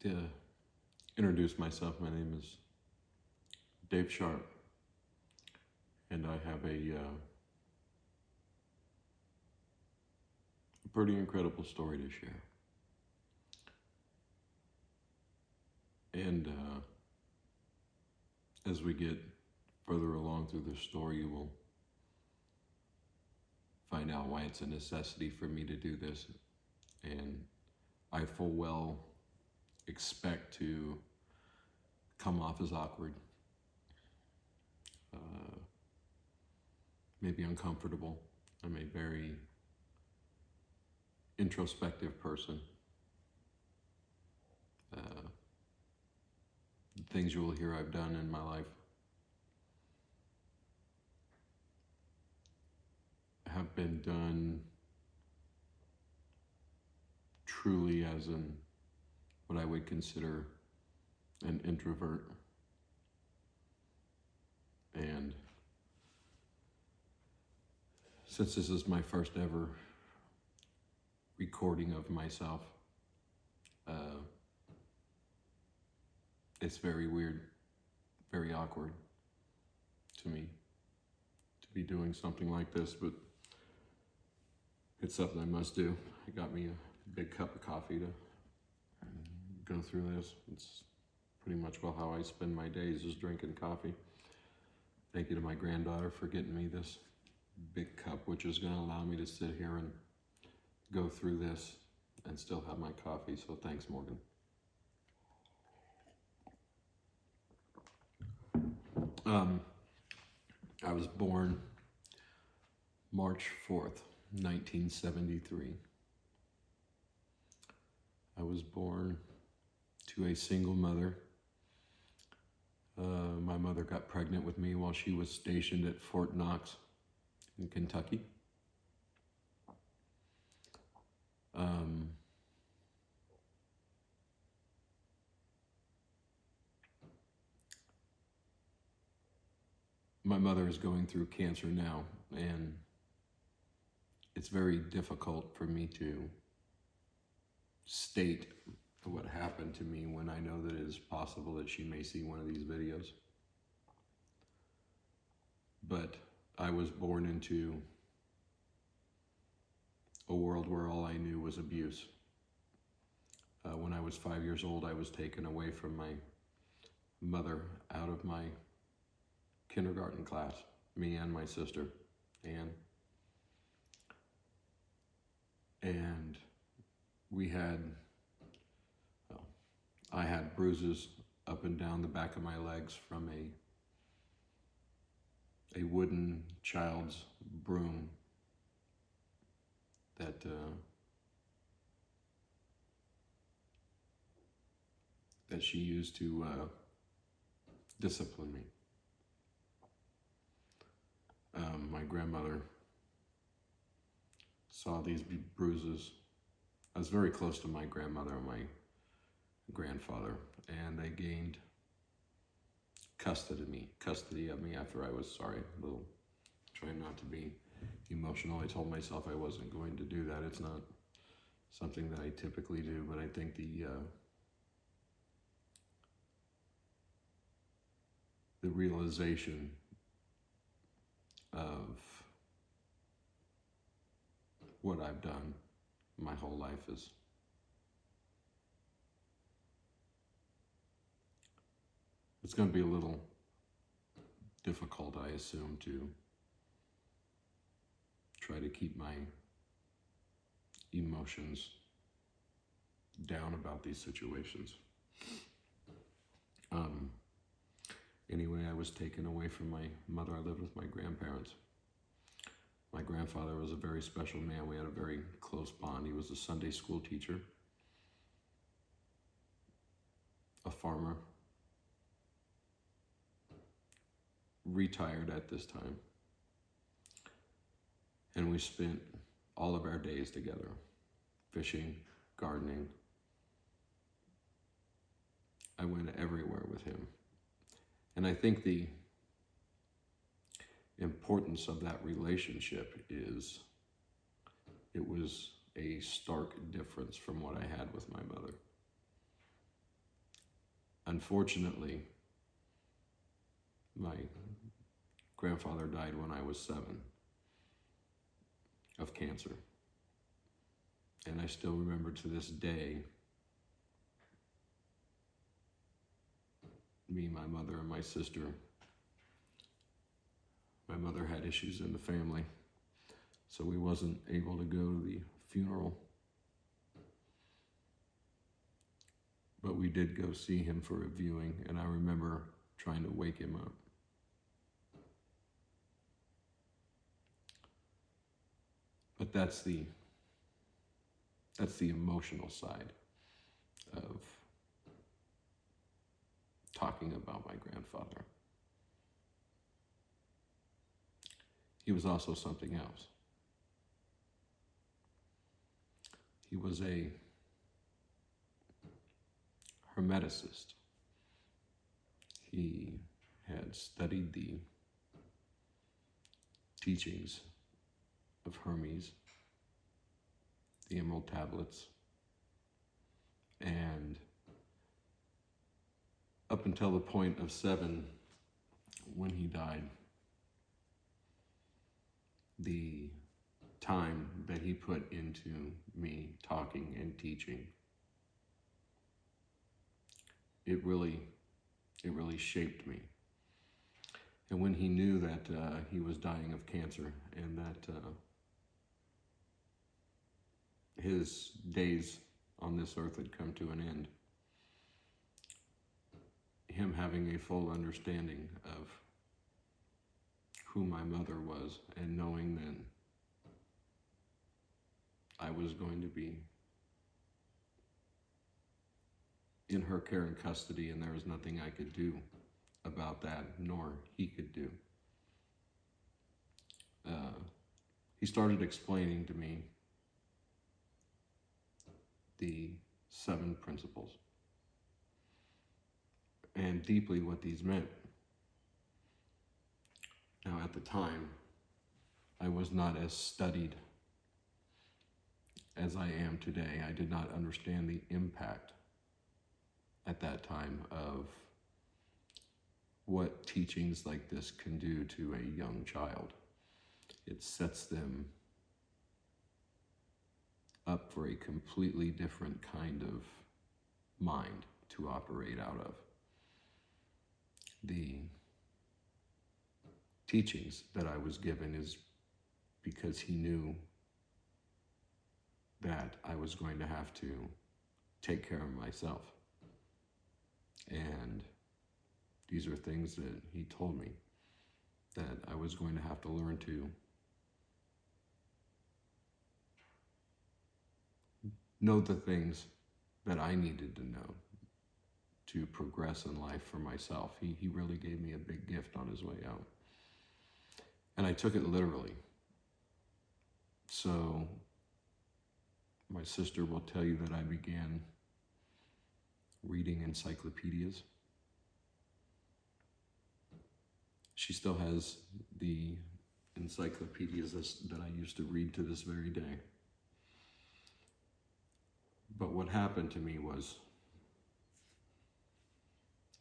To introduce myself, my name is Dave Sharp, and I have a pretty incredible story to share. And as we get further along through the story, you will find out why it's a necessity for me to do this. And I full well expect to come off as awkward, maybe uncomfortable. I'm a very introspective person. The things you will hear I've done in my life have been done truly as what I would consider an introvert. And since this is my first ever recording of myself, it's very weird, very awkward to me to be doing something like this, but it's something I must do. I got me a big cup of coffee to go through this. It's pretty much how I spend my days is drinking coffee. Thank you to my granddaughter for getting me this big cup, which is going to allow me to sit here and go through this and still have my coffee. So thanks, Morgan. I was born March 4th, 1973. I was born to a single mother. My mother got pregnant with me while she was stationed at Fort Knox in Kentucky. My mother is going through cancer now, and it's very difficult for me to state what happened to me when I know that it is possible that she may see one of these videos. But I was born into a world where all I knew was abuse. When I was 5 years old, I was taken away from my mother out of my kindergarten class, me and my sister, Anne. And I had bruises up and down the back of my legs from a wooden child's broom that she used to discipline me. My grandmother saw these bruises. I was very close to my grandmother and my grandfather, and they gained custody of me after I was, trying not to be emotional. I told myself I wasn't going to do that. It's not something that I typically do, but I think the realization of what I've done my whole life is it's going to be a little difficult, I assume, to try to keep my emotions down about these situations. Anyway, I was taken away from my mother. I lived with my grandparents. My grandfather was a very special man. We had a very close bond. He was a Sunday school teacher, a farmer, retired at this time. And we spent all of our days together, fishing, gardening. I went everywhere with him. And I think the importance of that relationship is it was a stark difference from what I had with my mother. unfortunately, my grandfather died when I was 7 of cancer. And I still remember to this day, me, my mother, and my sister. My mother had issues in the family, so we wasn't able to go to the funeral. But we did go see him for a viewing, and I remember trying to wake him up. But that's the emotional side of talking about my grandfather. He was also something else. He was a hermeticist. He had studied the teachings of Hermes, the Emerald Tablets, and up until the point of 7, when he died, the time that he put into me talking and teaching, it really shaped me. And when he knew that he was dying of cancer and that his days on this earth had come to an end, him having a full understanding of who my mother was and knowing that I was going to be in her care and custody, and there was nothing I could do about that, nor he could do. He started explaining to me the 7 principles and deeply what these meant. Now, at the time, I was not as studied as I am today. I did not understand the impact at that time of what teachings like this can do to a young child. It sets them up for a completely different kind of mind to operate out of. The teachings that I was given is because he knew that I was going to have to take care of myself. And these are things that he told me that I was going to have to learn to know the things that I needed to know to progress in life for myself. He really gave me a big gift on his way out. And I took it literally. So my sister will tell you that I began reading encyclopedias. She still has the encyclopedias that I used to read to this very day. But what happened to me was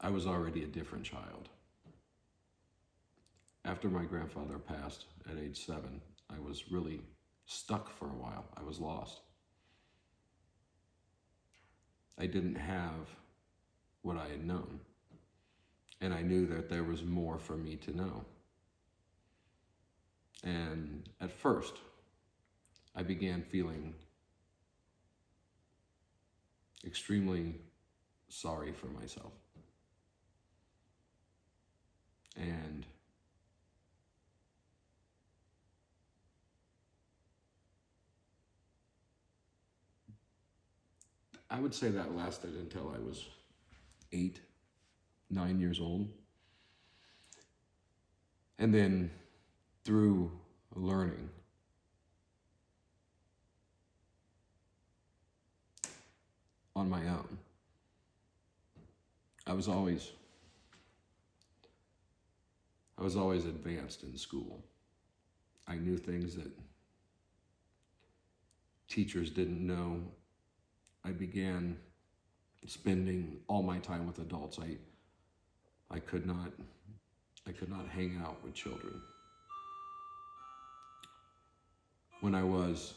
I was already a different child. After my grandfather passed at age 7, I was really stuck for a while. I was lost. I didn't have what I had known, and I knew that there was more for me to know. And at first, I began feeling extremely sorry for myself. And I would say that lasted until I was 8, 9 years old. And then through learning, on my own, I was always advanced in school. I knew things that teachers didn't know. I began spending all my time with adults. I could not hang out with children. When I was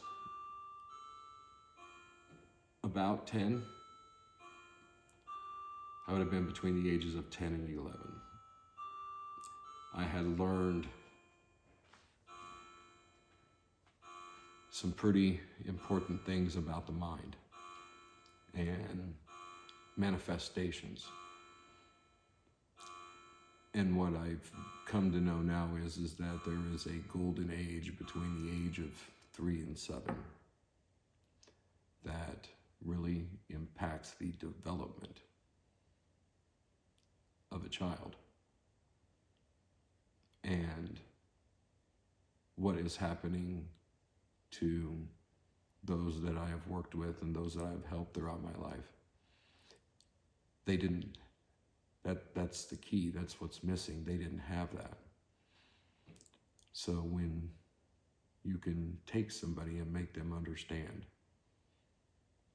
about 10, I would have been between the ages of 10 and 11. I had learned some pretty important things about the mind and manifestations. And what I've come to know now is that there is a golden age between the age of 3 and 7 that really impacts the development of a child. And what is happening to those that I have worked with and those that I've helped throughout my life. That's the key. That's what's missing. They didn't have that. So when you can take somebody and make them understand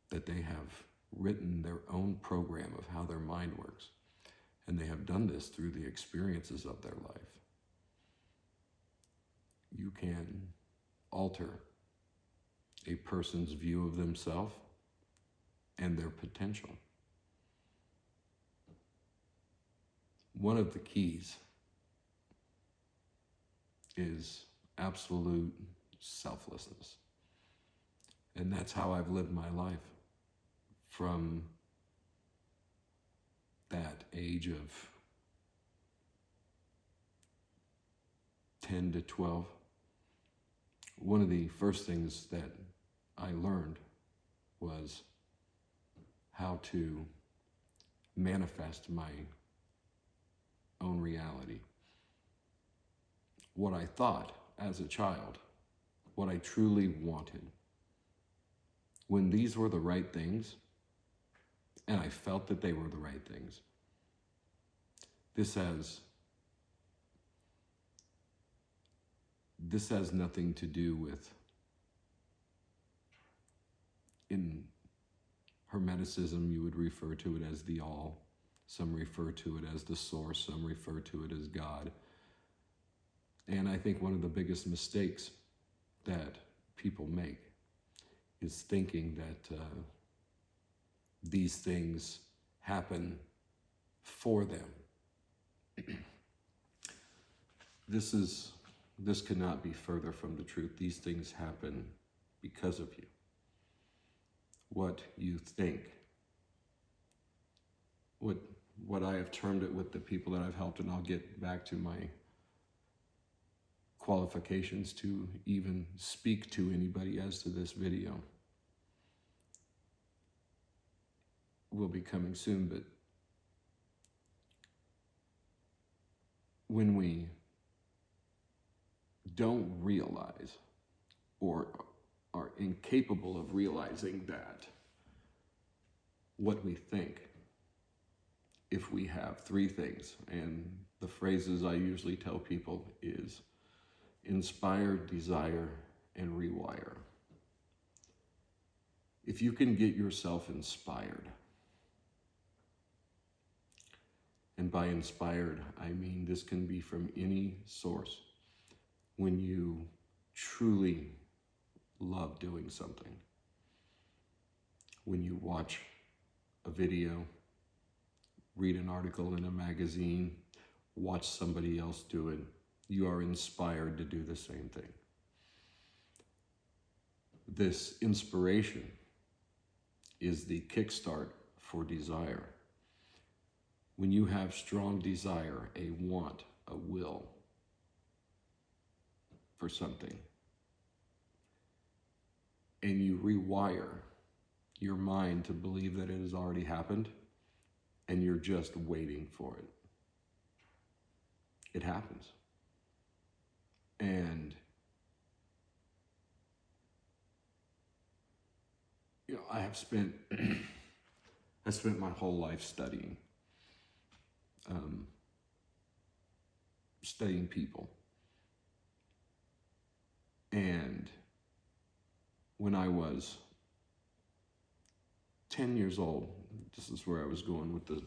that they have written their own program of how their mind works, and they have done this through the experiences of their life, you can alter a person's view of themselves and their potential. One of the keys is absolute selflessness. And that's how I've lived my life from that age of 10 to 12. One of the first things that I learned was how to manifest my own reality. What I thought as a child, what I truly wanted. When these were the right things, and I felt that they were the right things, this has nothing to do with, in Hermeticism, you would refer to it as the all. Some refer to it as the source. Some refer to it as God. And I think one of the biggest mistakes that people make is thinking that these things happen for them. This could not be further from the truth. These things happen because of you. What you think, what I have termed it with the people that I've helped, and I'll get back to my qualifications to even speak to anybody as to this video. Will be coming soon, but when we don't realize or are incapable of realizing that what we think, if we have 3 things, and the phrases I usually tell people is inspire, desire, and rewire. If you can get yourself inspired, and by inspired, I mean this can be from any source. When you truly love doing something, when you watch a video, read an article in a magazine, watch somebody else do it, you are inspired to do the same thing. This inspiration is the kickstart for desire. When you have strong desire, a want, a will for something, and you rewire your mind to believe that it has already happened, and you're just waiting for it, it happens. And I have spent my whole life studying people. And when I was 10 years old, this is where I was going with the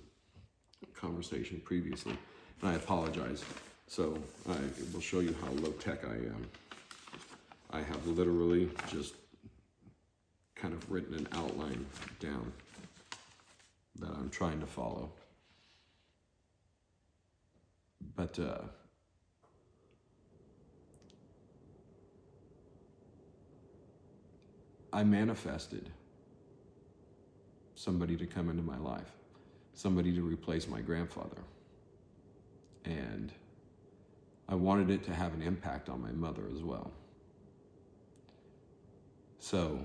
conversation previously, and I apologize. So I will show you how low tech I am. I have literally just kind of written an outline down that I'm trying to follow. But I manifested somebody to come into my life, somebody to replace my grandfather. And I wanted it to have an impact on my mother as well. So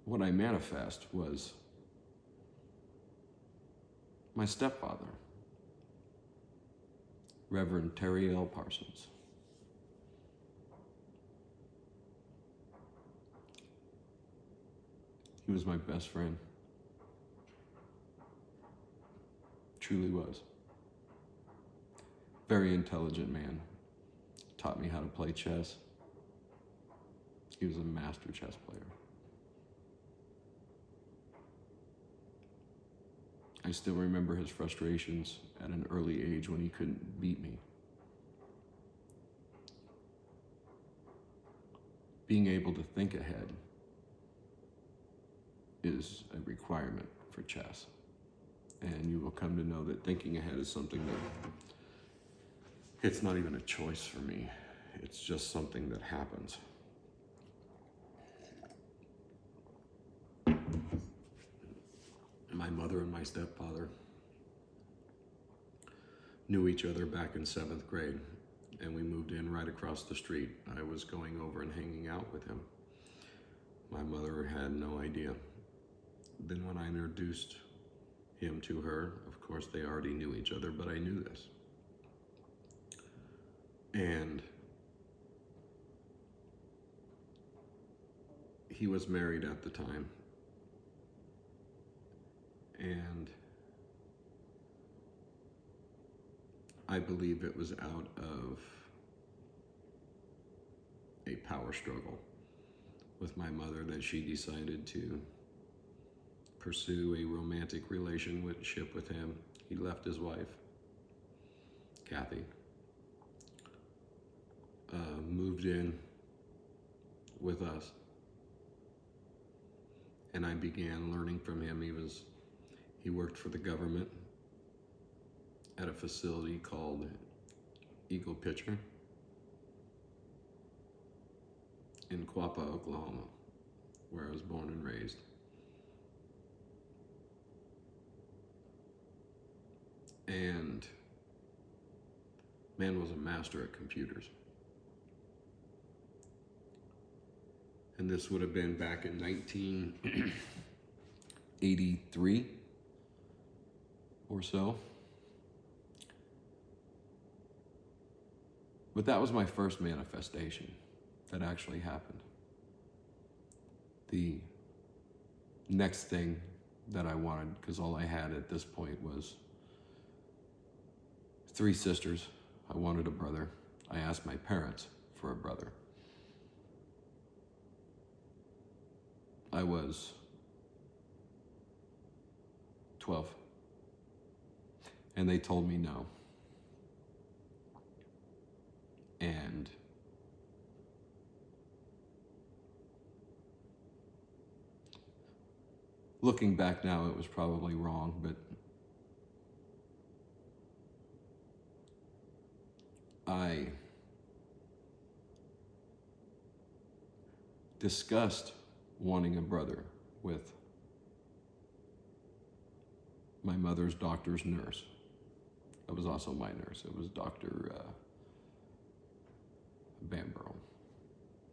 what I manifest was my stepfather, Reverend Terry L. Parsons. He was my best friend. Truly was. Very intelligent man. Taught me how to play chess. He was a master chess player. I still remember his frustrations at an early age when he couldn't beat me. Being able to think ahead is a requirement for chess. And you will come to know that thinking ahead is something that it's not even a choice for me. It's just something that happens. My mother and my stepfather knew each other back in 7th grade, and we moved in right across the street. I was going over and hanging out with him. My mother had no idea. Then when I introduced him to her, of course they already knew each other, but I knew this. And he was married at the time. And I believe it was out of a power struggle with my mother that she decided to pursue a romantic relationship with him. He left his wife, Kathy, moved in with us, and I began learning from him. He worked for the government at a facility called Eagle Pitcher in Quappa, Oklahoma, where I was born and raised. And man was a master at computers. And this would have been back in 1983 or so. But that was my first manifestation that actually happened. The next thing that I wanted, because all I had at this point was 3 sisters. I wanted a brother. I asked my parents for a brother. I was 12, and they told me no. And looking back now, it was probably wrong, but I discussed wanting a brother with my mother's doctor's nurse. That was also my nurse. It was Dr. Bamborough.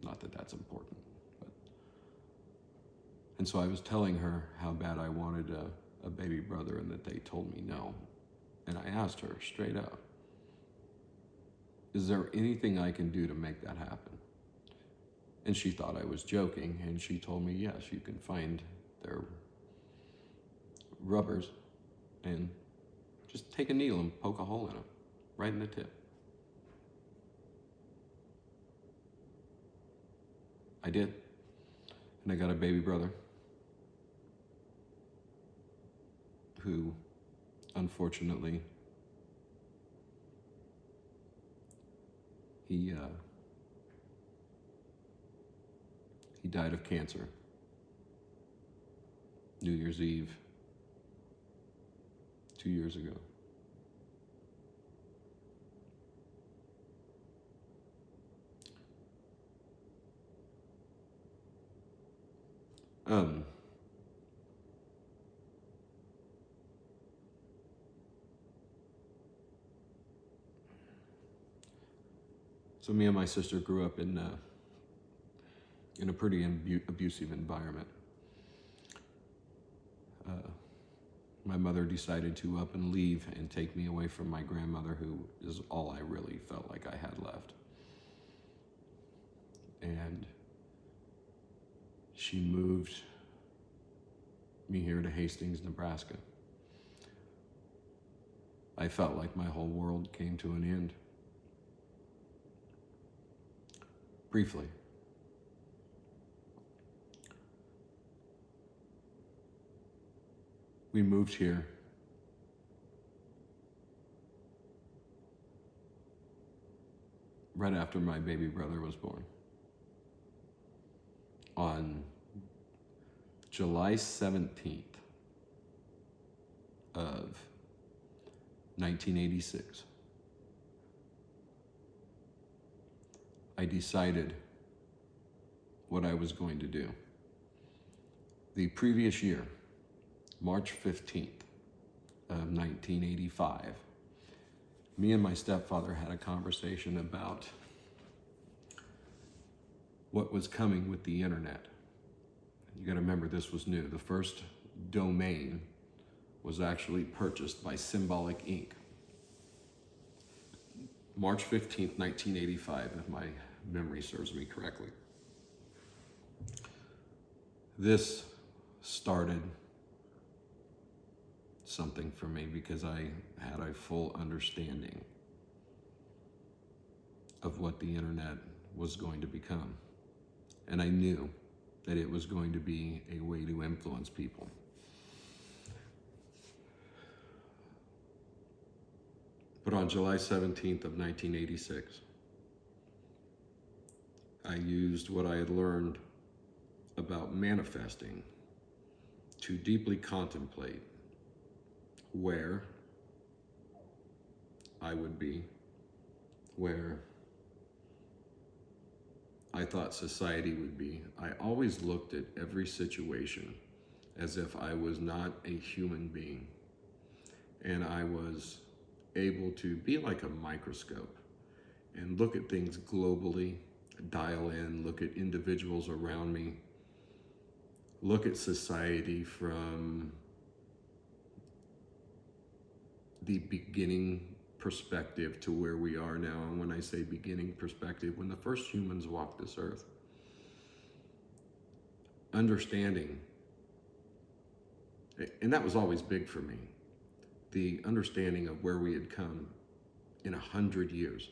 Not that that's important. And so I was telling her how bad I wanted a baby brother and that they told me no. And I asked her straight up, is there anything I can do to make that happen? And she thought I was joking, and she told me, yes, you can find their rubbers and just take a needle and poke a hole in them, right in the tip. I did, and I got a baby brother. who, unfortunately, he died of cancer New Year's Eve 2 years ago. So me and my sister grew up in a pretty abusive environment. My mother decided to up and leave and take me away from my grandmother, who is all I really felt like I had left. And she moved me here to Hastings, Nebraska. I felt like my whole world came to an end. Briefly. We moved here right after my baby brother was born. On July 17th of 1986, I decided what I was going to do. The previous year, March 15th of 1985, me and my stepfather had a conversation about what was coming with the internet. You gotta remember, this was new. The first domain was actually purchased by Symbolic Inc. March 15th, 1985, if my memory serves me correctly. This started something for me because I had a full understanding of what the internet was going to become. And I knew that it was going to be a way to influence people. But on July 17th of 1986, I used what I had learned about manifesting to deeply contemplate where I would be, where I thought society would be. I always looked at every situation as if I was not a human being, and I was able to be like a microscope and look at things globally, dial in, look at individuals around me, look at society from the beginning perspective to where we are now. And when I say beginning perspective, when the first humans walked this earth, understanding, and that was always big for me, the understanding of where we had come in 100 years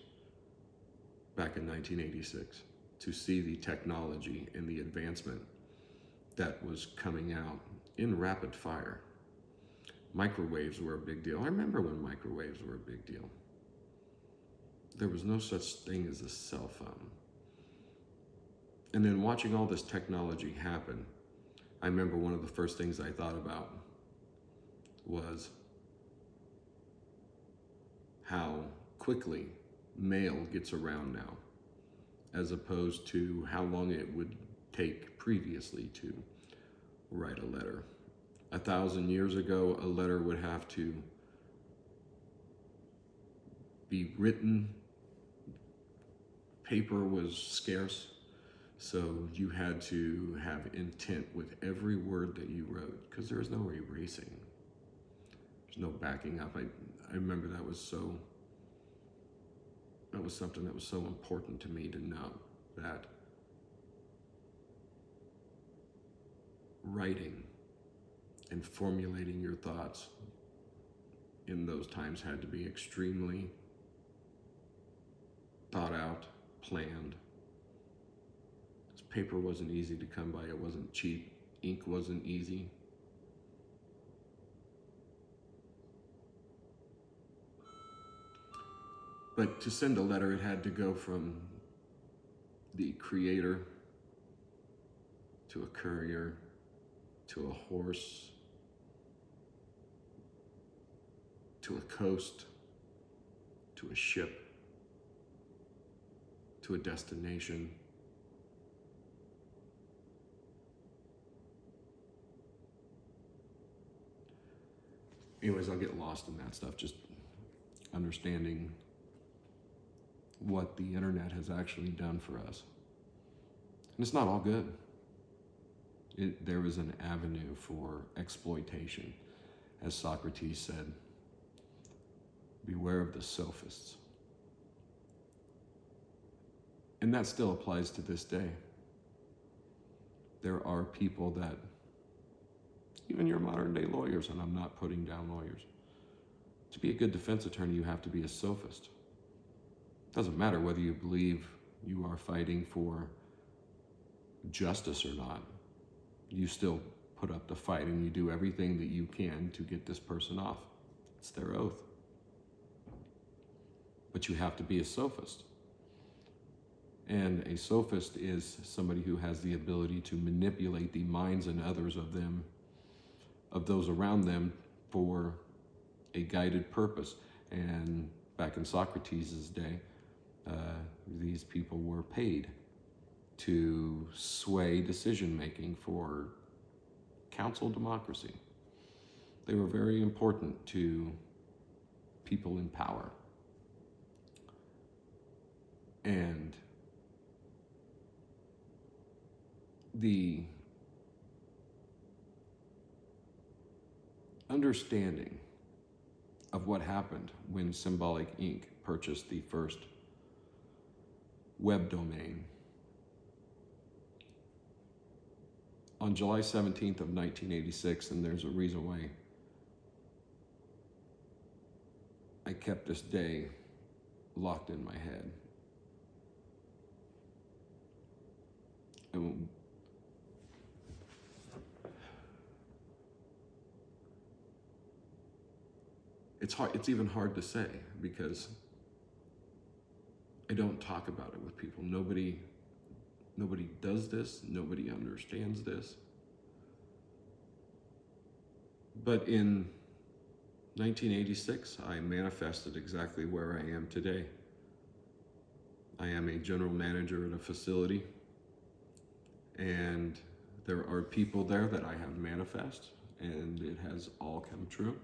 back in 1986, to see the technology and the advancement that was coming out in rapid fire. Microwaves were a big deal. I remember when microwaves were a big deal. There was no such thing as a cell phone. And then watching all this technology happen, I remember one of the first things I thought about was how quickly mail gets around now, as opposed to how long it would take previously to write a letter. 1,000 years ago, a letter would have to be written. Paper was scarce, so you had to have intent with every word that you wrote, because there was no erasing. There's no backing up. I remember that was something that was so important to me to know, that writing and formulating your thoughts in those times had to be extremely thought out, planned. This paper wasn't easy to come by, it wasn't cheap, ink wasn't easy. But to send a letter, it had to go from the creator to a courier to a horse to a coast to a ship to a destination. Anyways, I'll get lost in that stuff, just understanding what the internet has actually done for us. And it's not all good. There is an avenue for exploitation. As Socrates said, beware of the sophists. And that still applies to this day. There are people that, even your modern day lawyers, and I'm not putting down lawyers, to be a good defense attorney, you have to be a sophist. Doesn't matter whether you believe you are fighting for justice or not. You still put up the fight and you do everything that you can to get this person off. It's their oath. But you have to be a sophist. And a sophist is somebody who has the ability to manipulate the minds and others of them, of those around them, for a guided purpose. And back in Socrates' day, these people were paid to sway decision-making for council democracy. They were very important to people in power. And the understanding of what happened when Symbolic Inc. purchased the first web domain on July 17th of 1986, and there's a reason why I kept this day locked in my head. And it's even hard to say because I don't talk about it with people. Nobody does this, nobody understands this. But in 1986, I manifested exactly where I am today. I am a general manager at a facility, and there are people there that I have manifest, and it has all come true.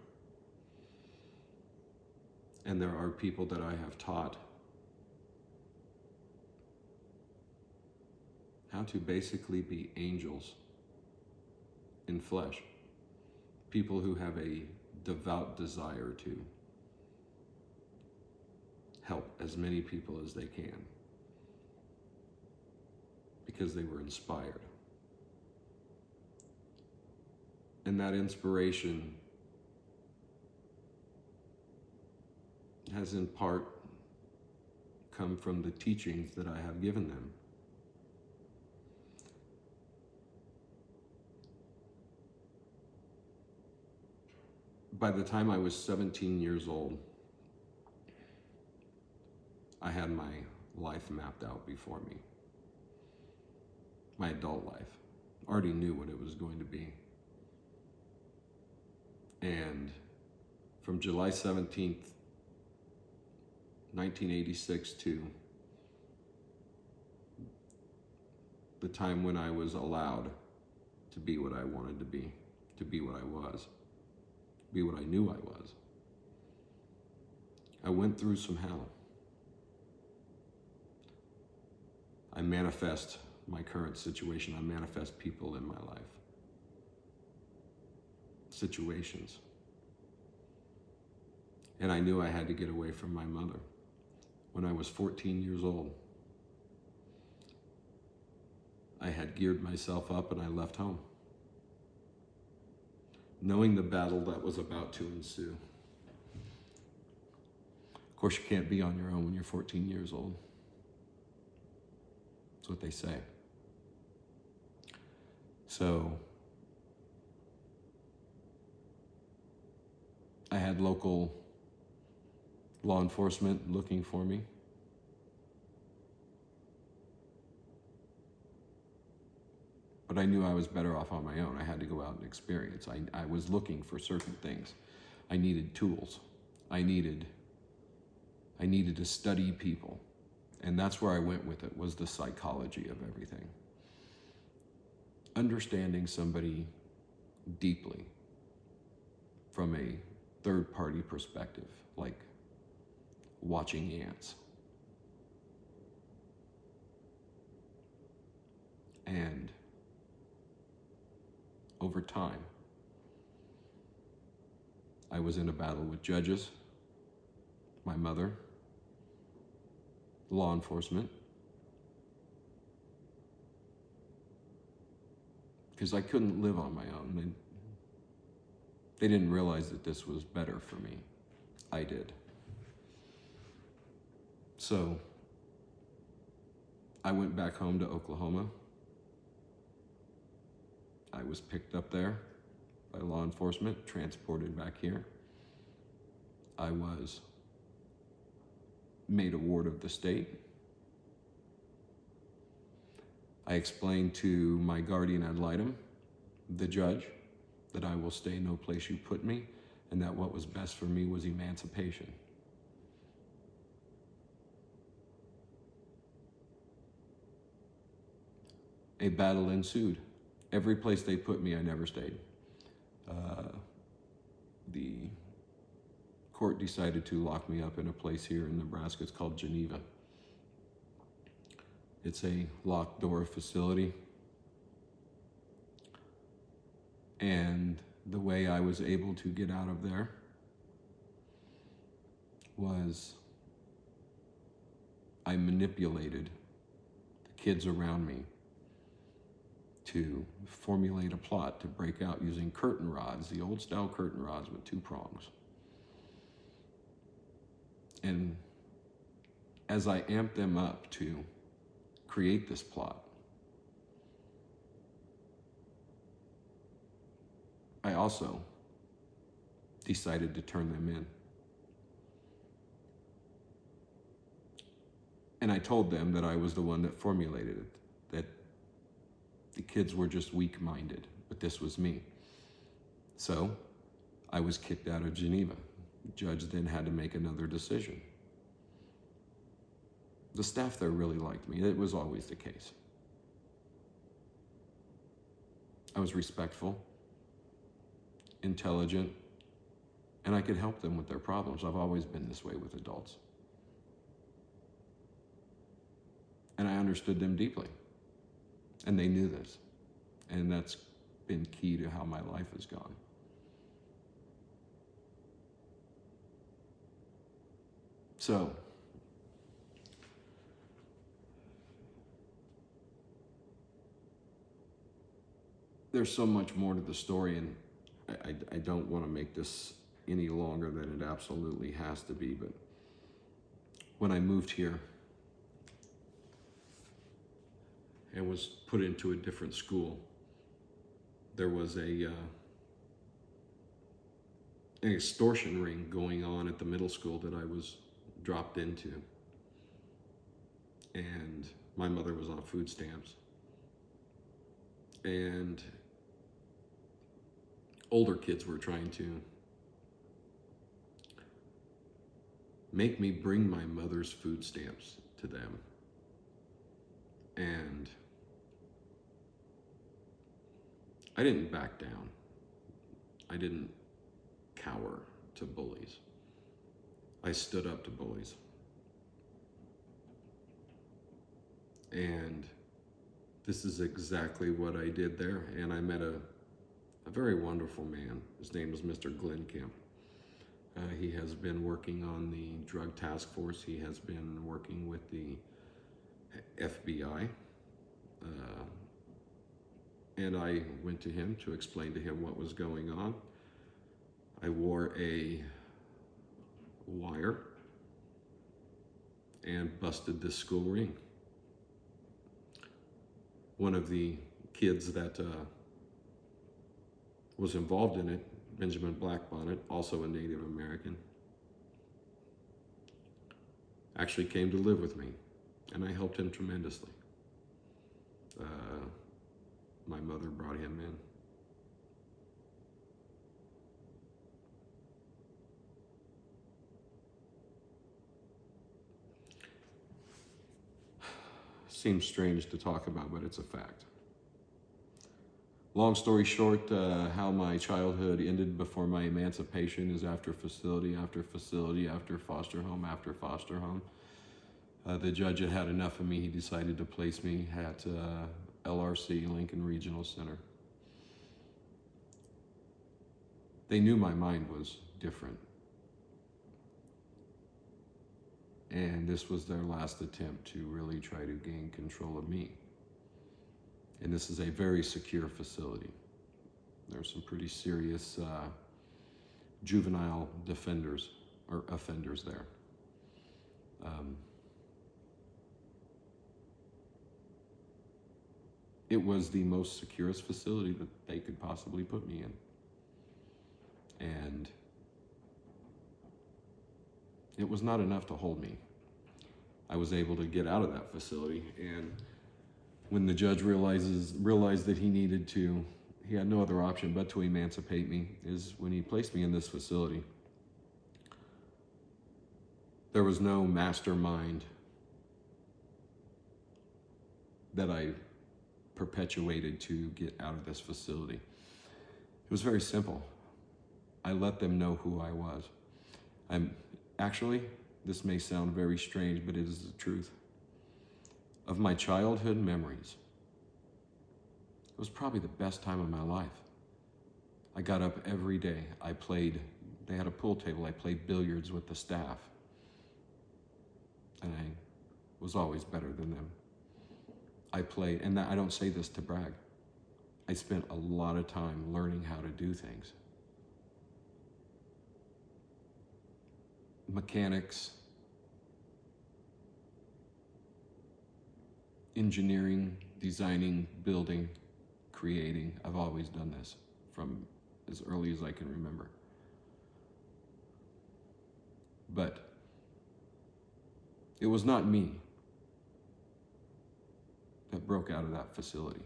And there are people that I have taught how to basically be angels in flesh. People who have a devout desire to help as many people as they can because they were inspired. And that inspiration has in part come from the teachings that I have given them. By the time I was 17 years old, I had my life mapped out before me. My adult life. Already knew what it was going to be. And from July 17th, 1986 to the time when I was allowed to be what I wanted to be what I was, be what I knew I was, I went through some hell. I manifest my current situation. I manifest people in my life, situations. And I knew I had to get away from my mother. When I was 14 years old, I had geared myself up and I left home, knowing the battle that was about to ensue. Of course, you can't be on your own when you're 14 years old. That's what they say. So I had local law enforcement looking for me. But I knew I was better off on my own. I had to go out and experience. I was looking for certain things. I needed tools. I needed to study people. And that's where I went with it, was the psychology of everything. Understanding somebody deeply from a third-party perspective, like watching ants. And over time, I was in a battle with judges, my mother, law enforcement, because I couldn't live on my own. They didn't realize that this was better for me. I did. So I went back home to Oklahoma. I was picked up there by law enforcement, transported back here. I was made a ward of the state. I explained to my guardian ad litem, the judge, that I will stay no place you put me, and that what was best for me was emancipation. A battle ensued. Every place they put me, I never stayed. The court decided to lock me up in a place here in Nebraska. It's called Geneva. It's a locked door facility. And the way I was able to get out of there was I manipulated the kids around me to formulate a plot to break out using curtain rods, the old style curtain rods with 2 prongs. And as I amped them up to create this plot, I also decided to turn them in. And I told them that I was the one that formulated it, that the kids were just weak-minded, but this was me. So I was kicked out of Geneva. The judge then had to make another decision. The staff there really liked me. It was always the case. I was respectful, intelligent, and I could help them with their problems. I've always been this way with adults. And I understood them deeply. And they knew this. And that's been key to how my life has gone. So, there's so much more to the story, and I don't want to make this any longer than it absolutely has to be, but when I moved here and was put into a different school, there was an extortion ring going on at the middle school that I was dropped into. And my mother was on food stamps. And older kids were trying to make me bring my mother's food stamps to them. And I didn't back down. I didn't cower to bullies. I stood up to bullies. And this is exactly what I did there. And I met a very wonderful man. His name is Mr. Glenn Kemp. He has been working on the drug task force. He has been working with the FBI. And I went to him to explain to him what was going on. I wore a wire and busted this school ring. One of the kids that was involved in it, Benjamin Blackbonnet, also a Native American, actually came to live with me, and I helped him tremendously. My mother brought him in. Seems strange to talk about, but it's a fact. Long story short, how my childhood ended before my emancipation is after facility after facility, after foster home after foster home. The judge had had enough of me. He decided to place me at LRC, Lincoln Regional Center. They knew my mind was different. And this was their last attempt to really try to gain control of me. And this is a very secure facility. There's some pretty serious juvenile defenders or offenders there. It was the most securest facility that they could possibly put me in. And it was not enough to hold me. I was able to get out of that facility, and when the judge realized that he had no other option but to emancipate me, is when he placed me in this facility. There was no mastermind that I perpetuated to get out of this facility. It was very simple. I let them know who I was. Actually, this may sound very strange, but it is the truth. Of my childhood memories, it was probably the best time of my life. I got up every day. They had a pool table. I played billiards with the staff. And I was always better than them. I played, and I don't say this to brag. I spent a lot of time learning how to do things. Mechanics, engineering, designing, building, creating. I've always done this from as early as I can remember. But it was not me that broke out of that facility.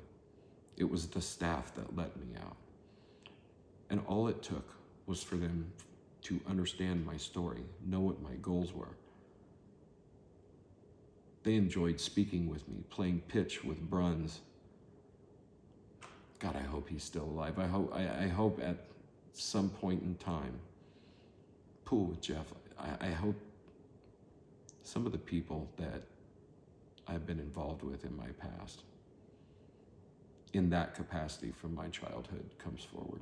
It was the staff that let me out. And all it took was for them to understand my story, know what my goals were. They enjoyed speaking with me, playing pitch with Bruns. God, I hope he's still alive. I hope at some point in time, pool with Jeff. I hope some of the people that I've been involved with in my past, in that capacity from my childhood, comes forward.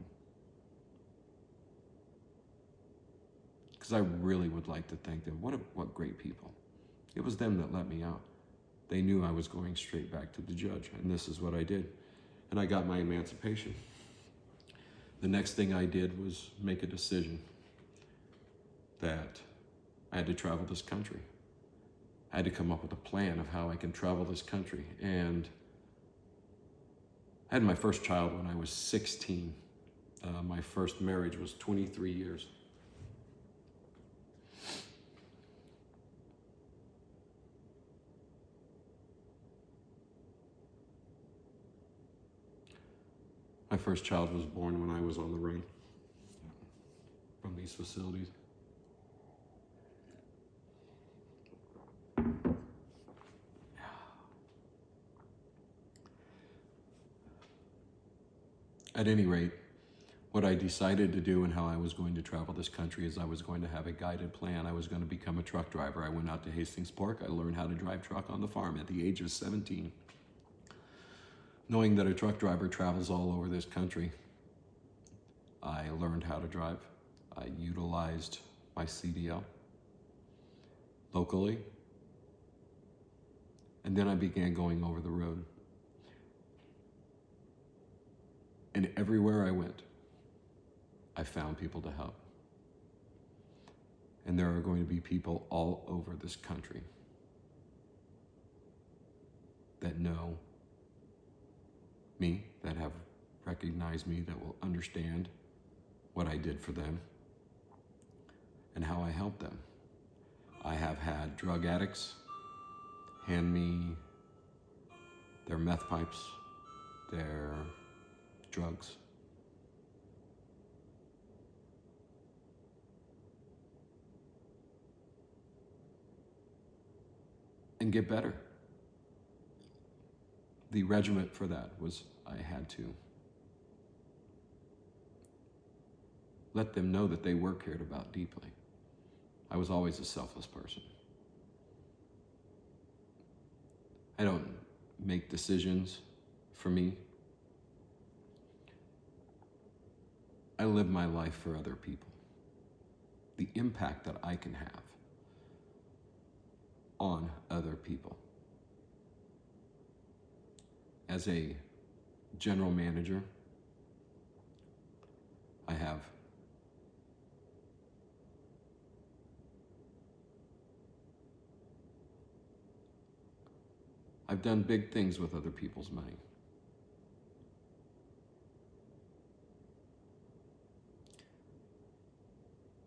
Because I really would like to thank them. What great people. It was them that let me out. They knew I was going straight back to the judge, and this is what I did. And I got my emancipation. The next thing I did was make a decision that I had to travel this country. I had to come up with a plan of how I can travel this country. And I had my first child when I was 16. My first marriage was 23 years. My first child was born when I was on the run from these facilities. At any rate, what I decided to do and how I was going to travel this country is I was going to have a guided plan. I was going to become a truck driver. I went out to Hastings Park. I learned how to drive truck on the farm at the age of 17. Knowing that a truck driver travels all over this country, I learned how to drive. I utilized my CDL locally, and then I began going over the road. And everywhere I went, I found people to help. And there are going to be people all over this country that know me, that have recognized me, that will understand what I did for them and how I helped them. I have had drug addicts hand me their meth pipes, their drugs. And get better. The regiment for that was I had to let them know that they were cared about deeply. I was always a selfless person. I don't make decisions for me. I live my life for other people. The impact that I can have on other people. As a general manager, I've done big things with other people's money.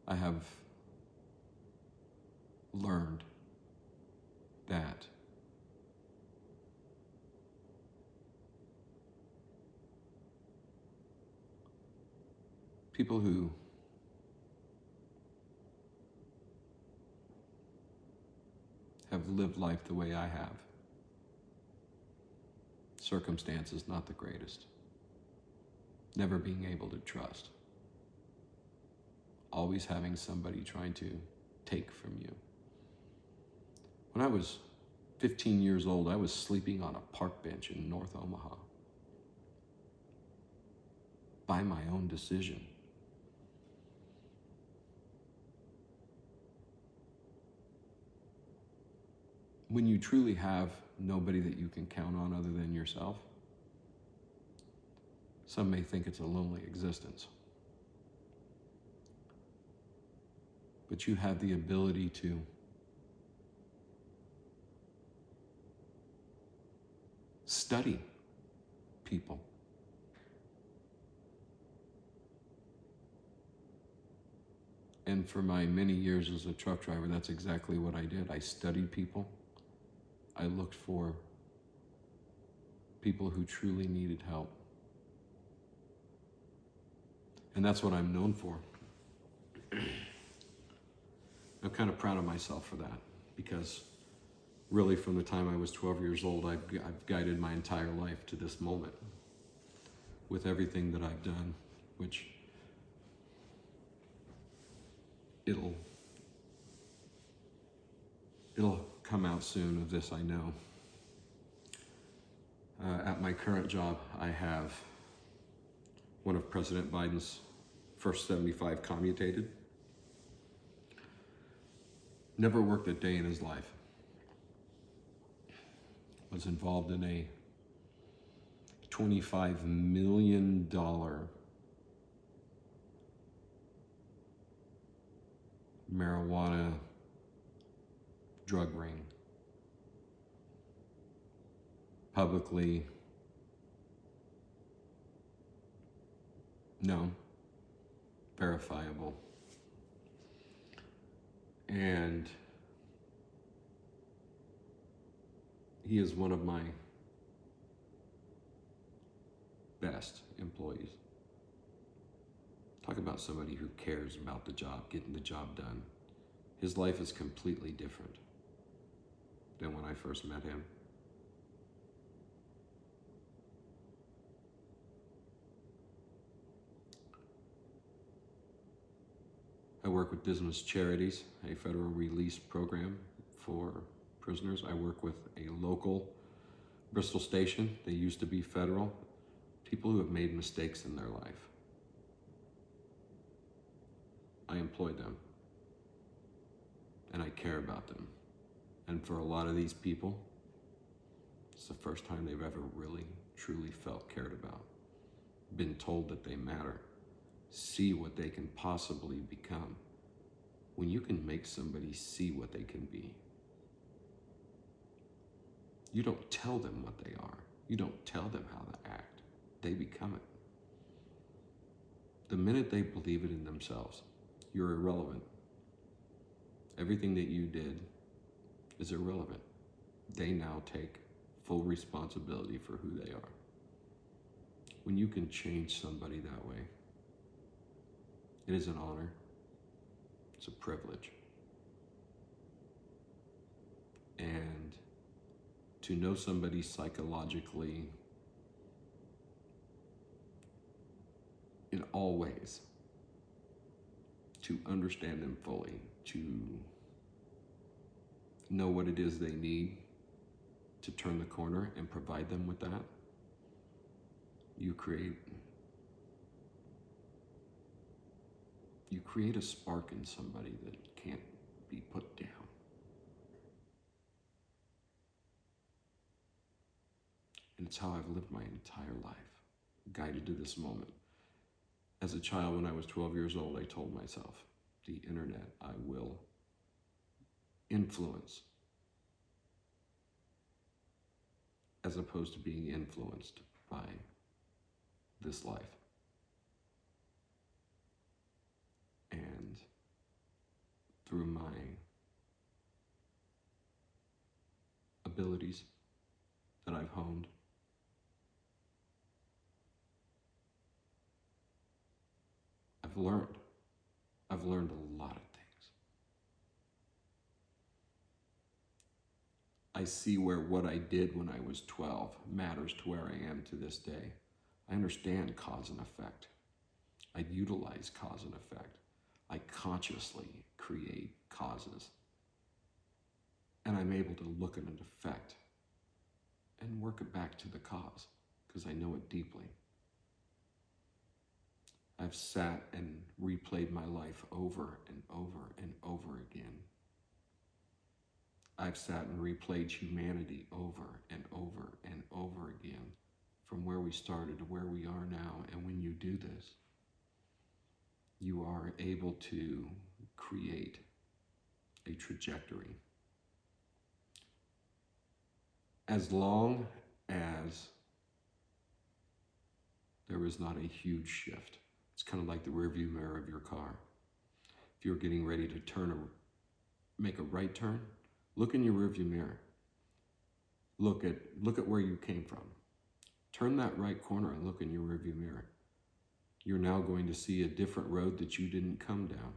I have learned that people who have lived life the way I have, circumstances not the greatest, never being able to trust, always having somebody trying to take from you. When I was 15 years old, I was sleeping on a park bench in North Omaha by my own decision. When you truly have nobody that you can count on other than yourself, some may think it's a lonely existence. But you have the ability to study people. And for my many years as a truck driver, that's exactly what I did. I studied people. I looked for people who truly needed help. And that's what I'm known for. I'm kind of proud of myself for that, because really from the time I was 12 years old, I've guided my entire life to this moment with everything that I've done, which it'll come out soon of this, I know. At my current job, I have one of President Biden's first 75 commutated. Never worked a day in his life. Was involved in a $25 million marijuana drug ring. Publicly known, verifiable. And he is one of my best employees. Talk about somebody who cares about the job, getting the job done. His life is completely different than when I first met him. I work with Dismas Charities, a federal release program for prisoners. I work with a local Bristol station. They used to be federal. People who have made mistakes in their life. I employ them. And I care about them. And for a lot of these people, it's the first time they've ever really, truly felt cared about. Been told that they matter. See what they can possibly become. When you can make somebody see what they can be, you don't tell them what they are. You don't tell them how to act. They become it. The minute they believe it in themselves, you're irrelevant. Everything that you did is irrelevant. They now take full responsibility for who they are. When you can change somebody that way, it is an honor. It's a privilege. And to know somebody psychologically in all ways, to understand them fully, to know what it is they need to turn the corner and provide them with that, you create a spark in somebody that can't be put down. And it's how I've lived my entire life, guided to this moment. As a child, when I was 12 years old, I told myself, the internet, I will influence, as opposed to being influenced by this life. And through my abilities that I've honed, I've learned a lot of things. I see where what I did when I was 12 matters to where I am to this day. I understand cause and effect. I utilize cause and effect. I consciously create causes. And I'm able to look at an effect and work it back to the cause because I know it deeply. I've sat and replayed my life over and over and over again. I've sat and replayed humanity over and over and over again, from where we started to where we are now. And when you do this, you are able to create a trajectory. As long as there is not a huge shift. It's kind of like the rearview mirror of your car. If you're getting ready to make a right turn, look in your rearview mirror. Look at where you came from. Turn that right corner and look in your rearview mirror. You're now going to see a different road that you didn't come down.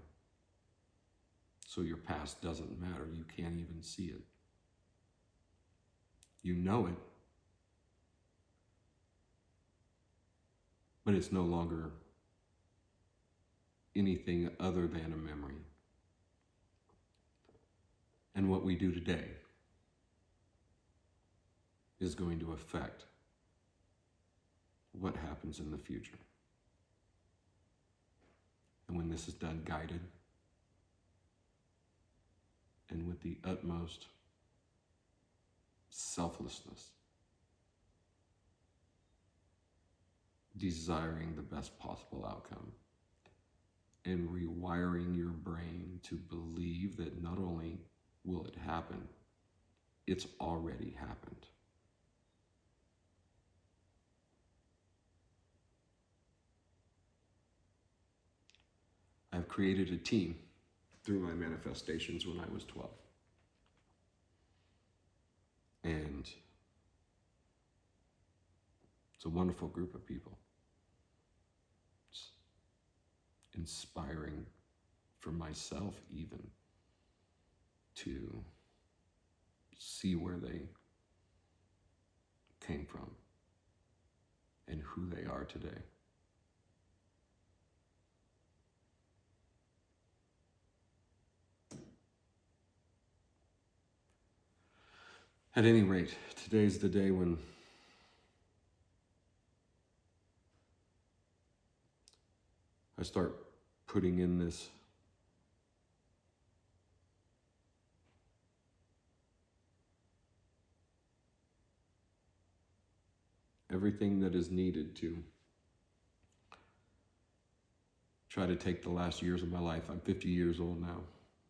So your past doesn't matter. You can't even see it. You know it, but it's no longer anything other than a memory. And what we do today is going to affect what happens in the future. And when this is done guided and with the utmost selflessness, desiring the best possible outcome, and rewiring your brain to believe that not only will it happen, it's already happened. I've created a team through my manifestations when I was 12. And it's a wonderful group of people. It's inspiring for myself even to see where they came from and who they are today. At any rate, today's the day when I start putting in this everything that is needed to try to take the last years of my life. I'm 50 years old now.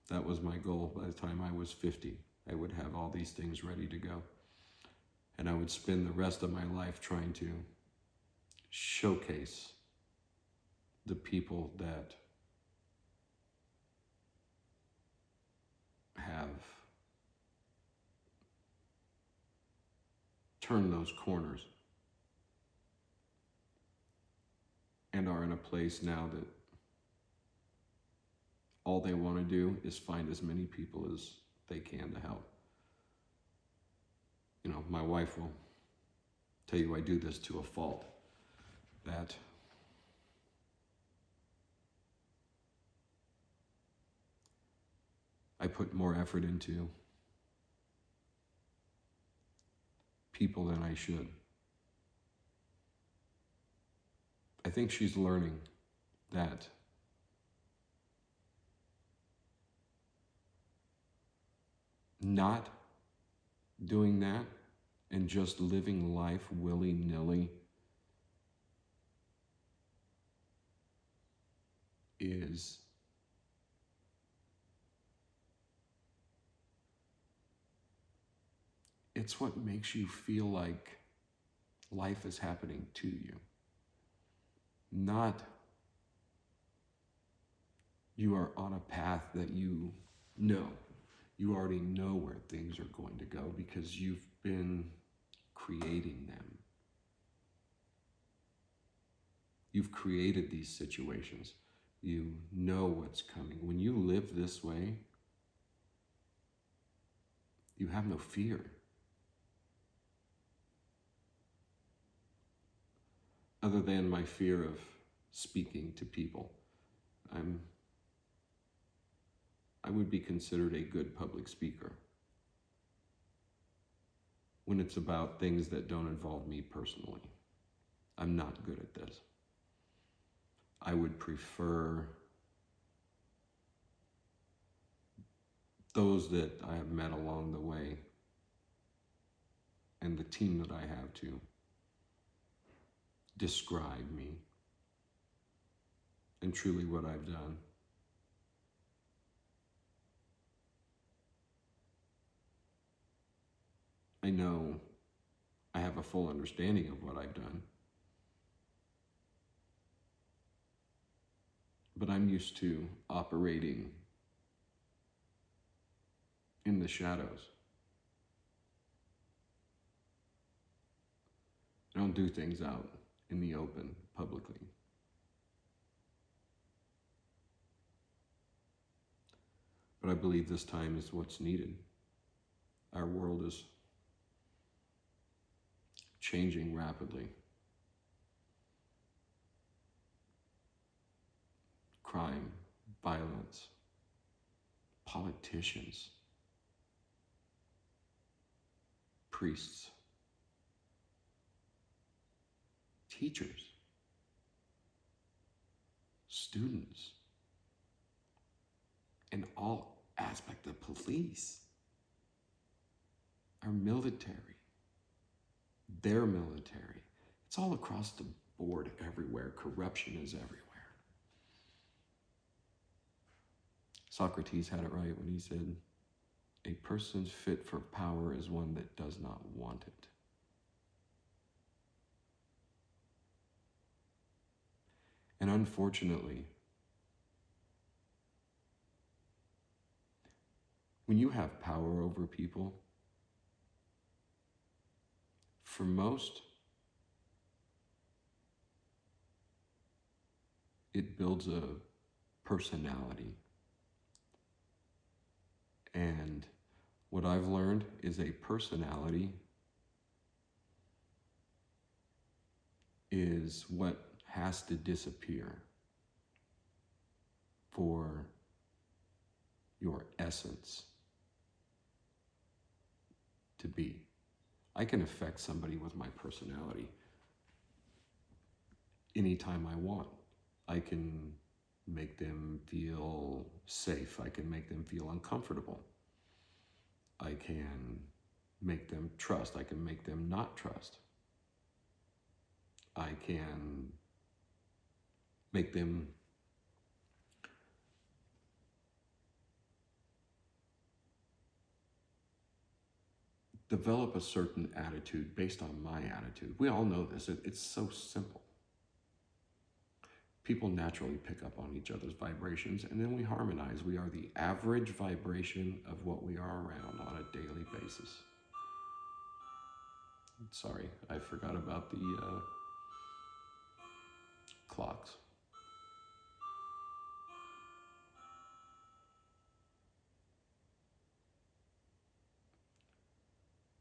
That was my goal. By the time I was 50, I would have all these things ready to go. And I would spend the rest of my life trying to showcase the people that have turned those corners and are in a place now that all they want to do is find as many people as they can to help. You know, my wife will tell you I do this to a fault, that I put more effort into people than I should. I think she's learning that not doing that and just living life willy-nilly it's what makes you feel like life is happening to you. Not you are on a path that you know. You already know where things are going to go because you've been creating them. You've created these situations. You know what's coming. When you live this way, you have no fear. Other than my fear of speaking to people. I would be considered a good public speaker when it's about things that don't involve me personally. I'm not good at this. I would prefer those that I have met along the way and the team that I have to describe me and truly what I've done. I know I have a full understanding of what I've done, but I'm used to operating in the shadows. I don't do things out in the open publicly. But I believe this time is what's needed. Our world is changing rapidly. Crime, violence, politicians, priests, teachers, students, in all aspects of police, our military, their military. It's all across the board everywhere. Corruption is everywhere. Socrates had it right when he said, a person fit for power is one that does not want it. And unfortunately, when you have power over people, for most, it builds a personality. And what I've learned is a personality is what has to disappear for your essence to be. I can affect somebody with my personality anytime I want. I can make them feel safe. I can make them feel uncomfortable. I can make them trust. I can make them not trust. I can make them develop a certain attitude based on my attitude. We all know this. It's so simple. People naturally pick up on each other's vibrations, and then we harmonize. We are the average vibration of what we are around on a daily basis. Sorry, I forgot about the clocks.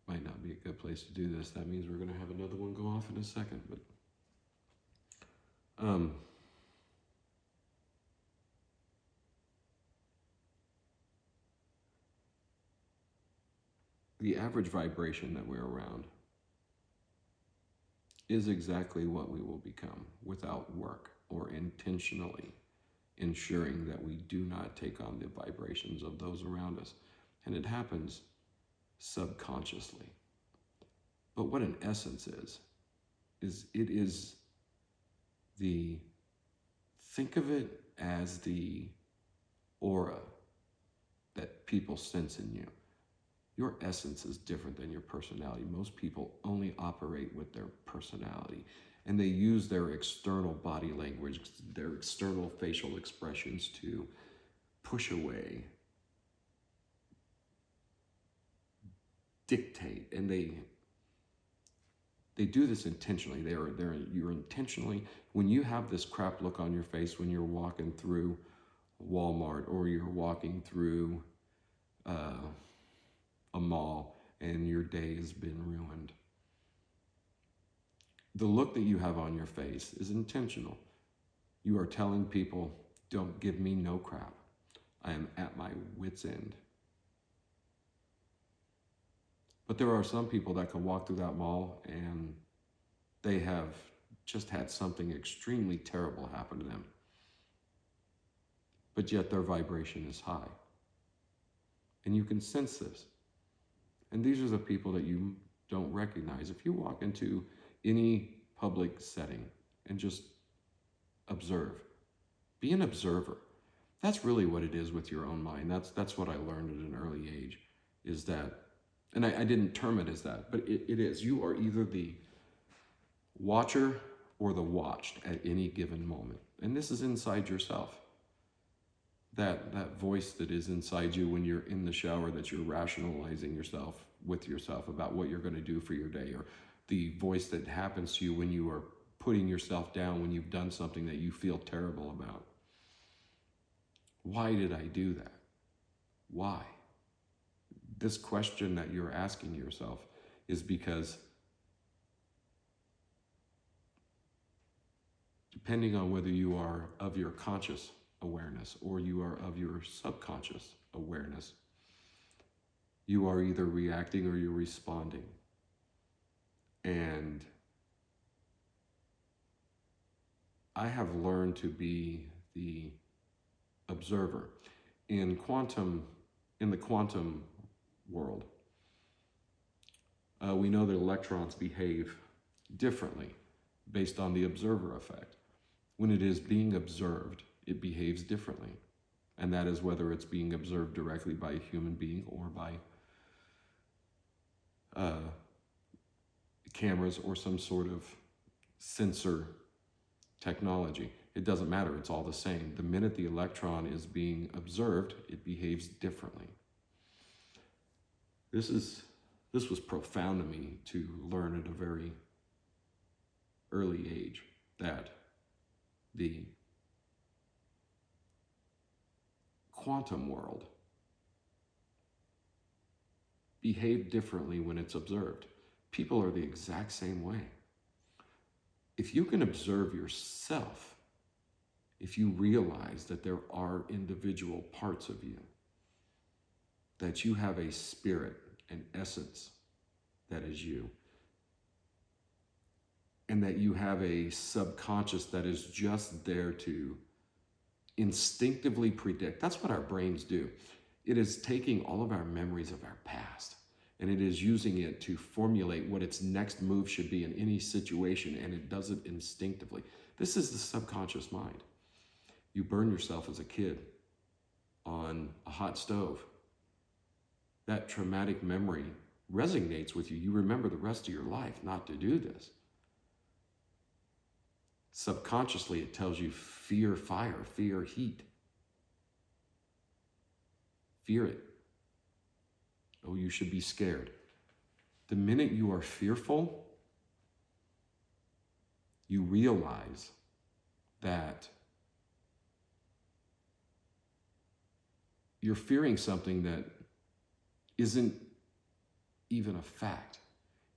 Might not be a good place to do this. That means we're going to have another one go off in a second. But the average vibration that we're around is exactly what we will become without work or intentionally ensuring that we do not take on the vibrations of those around us. And it happens subconsciously. But what in essence it is think of it as the aura that people sense in you. Your essence is different than your personality. Most people only operate with their personality, and they use their external body language, their external facial expressions to push away, dictate, and they do this intentionally. You're intentionally, when you have this crap look on your face when you're walking through Walmart or you're walking through a mall and your day has been ruined. The look that you have on your face is intentional. You are telling people, don't give me no crap. I am at my wit's end. But there are some people that can walk through that mall and they have just had something extremely terrible happen to them. But yet their vibration is high. And you can sense this. And these are the people that you don't recognize. If you walk into any public setting and just observe, be an observer. That's really what it is with your own mind. That's what I learned at an early age, is that, and I didn't term it as that, but it is. You are either the watcher or the watched at any given moment. And this is inside yourself. That voice that is inside you when you're in the shower, that you're rationalizing yourself with yourself about what you're going to do for your day, or the voice that happens to you when you are putting yourself down, when you've done something that you feel terrible about. Why did I do that? Why? This question that you're asking yourself is because depending on whether you are of your conscious awareness or you are of your subconscious awareness, you are either reacting or you're responding. And I have learned to be the observer. In the quantum world, we know that electrons behave differently based on the observer effect. When it is being observed, it behaves differently. And that is whether it's being observed directly by a human being or by cameras or some sort of sensor technology. It doesn't matter, it's all the same. The minute the electron is being observed, it behaves differently. This was profound to me to learn at a very early age, that the quantum world behave differently when it's observed. People are the exact same way. If you can observe yourself, if you realize that there are individual parts of you, that you have a spirit, an essence that is you, and that you have a subconscious that is just there to instinctively predict. That's what our brains do. It is taking all of our memories of our past and it is using it to formulate what its next move should be in any situation, and it does it instinctively. This is the subconscious mind. You burn yourself as a kid on a hot stove. That traumatic memory resonates with you. You remember the rest of your life not to do this. Subconsciously, it tells you fear fire, fear heat. Fear it. Oh, you should be scared. The minute you are fearful, you realize that you're fearing something that isn't even a fact.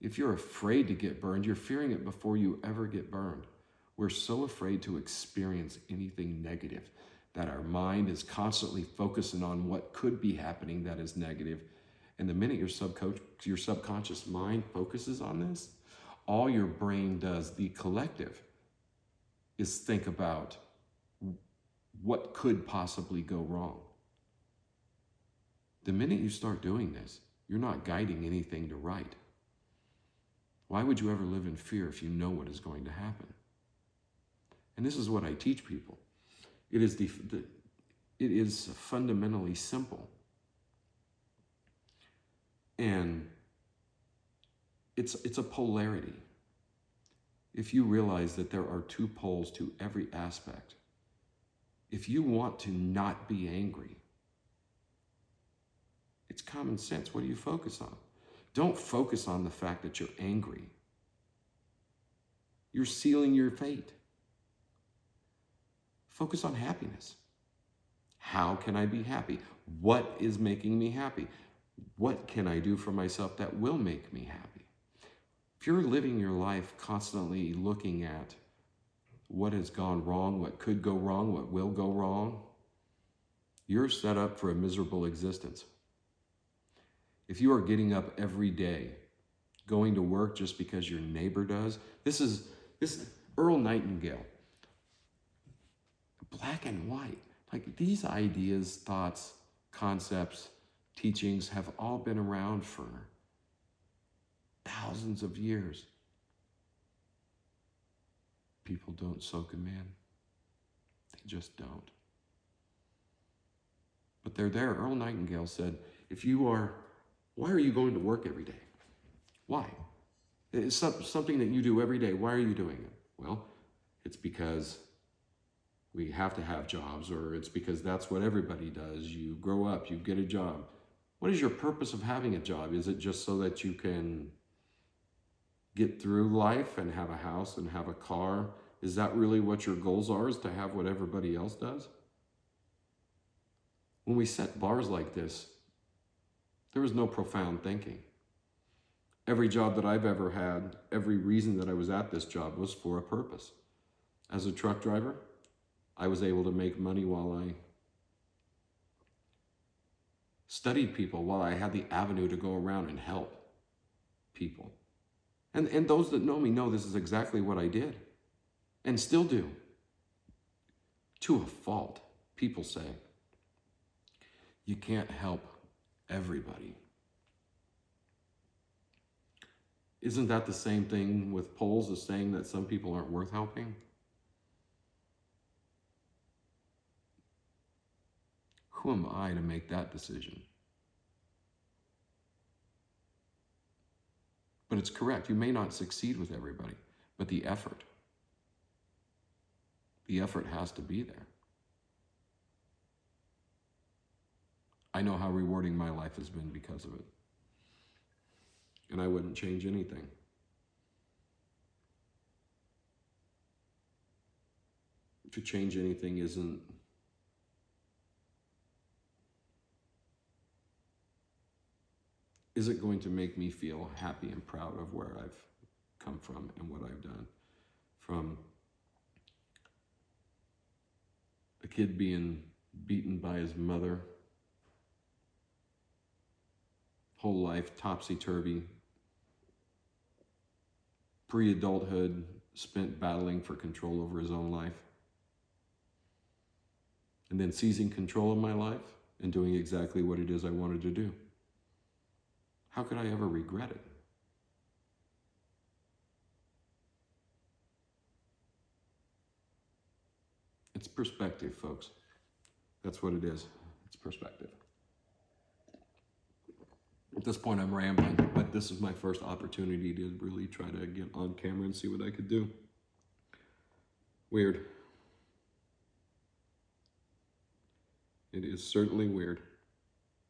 If you're afraid to get burned, you're fearing it before you ever get burned. We're so afraid to experience anything negative that our mind is constantly focusing on what could be happening that is negative. And the minute your subconscious mind focuses on this, all your brain does, the collective, is think about what could possibly go wrong. The minute you start doing this, you're not guiding anything to right. Why would you ever live in fear if you know what is going to happen? And this is what I teach people. It is fundamentally simple. And it's a polarity. If you realize that there are two poles to every aspect, if you want to not be angry, it's common sense. What do you focus on? Don't focus on the fact that you're angry. You're sealing your fate. Focus on happiness. How can I be happy? What is making me happy? What can I do for myself that will make me happy? If you're living your life constantly looking at what has gone wrong, what could go wrong, what will go wrong, you're set up for a miserable existence. If you are getting up every day, going to work just because your neighbor does, this Earl Nightingale, black and white. Like these ideas, thoughts, concepts, teachings have all been around for thousands of years. People don't soak them in. They just don't. But they're there. Earl Nightingale said, why are you going to work every day? Why? It's something that you do every day. Why are you doing it? Well, it's because we have to have jobs, or it's because that's what everybody does. You grow up, you get a job. What is your purpose of having a job? Is it just so that you can get through life and have a house and have a car? Is that really what your goals are, is to have what everybody else does? When we set bars like this, there was no profound thinking. Every job that I've ever had, every reason that I was at this job was for a purpose. As a truck driver, I was able to make money while I studied people, while I had the avenue to go around and help people. And those that know me know this is exactly what I did and still do. To a fault, people say, you can't help everybody. Isn't that the same thing with polls as saying that some people aren't worth helping? Who am I to make that decision? But it's correct. You may not succeed with everybody, but the effort has to be there. I know how rewarding my life has been because of it. And I wouldn't change anything. To change anything isn't going to make me feel happy and proud of where I've come from and what I've done. From a kid being beaten by his mother, whole life topsy-turvy, pre-adulthood spent battling for control over his own life, and then seizing control of my life and doing exactly what it is I wanted to do. How could I ever regret it? It's perspective, folks. That's what it is. It's perspective. At this point, I'm rambling, but this is my first opportunity to really try to get on camera and see what I could do. Weird. It is certainly weird.